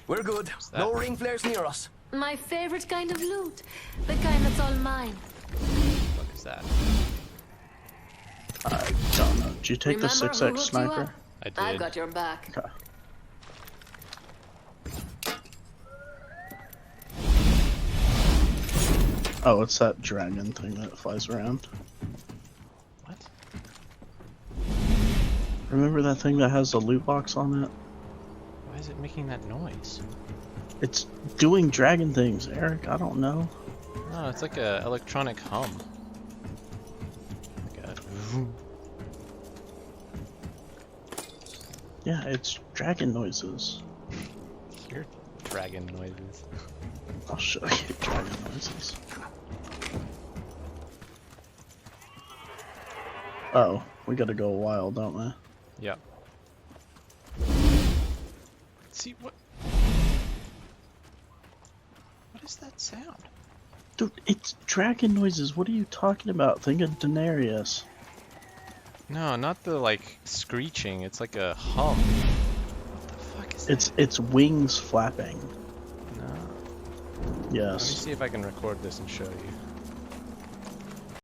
We're good. that? No ring flares near us. My favorite kind of loot. The kind that's all mine. What is that? I don't know. Did you take the Remember who 6x hooked you sniper? up? I did. I've got your back. Okay. Oh, it's that dragon thing that flies around. What? Remember that thing that has the loot box on it? Why is it making that noise? It's doing dragon things, Eric. I don't know. No, it's like a electronic hum. Like a Yeah, it's dragon noises. Your dragon noises. I'll show you dragon noises. Oh, we gotta go wild, don't we? Yep. See what? What is that sound? Dude, it's dragon noises. What are you talking about? Think of Daenerys. No, not the like screeching. It's like a hum. What the fuck is that? It's wings flapping. No. Let me Yes. see if I can record this and show you.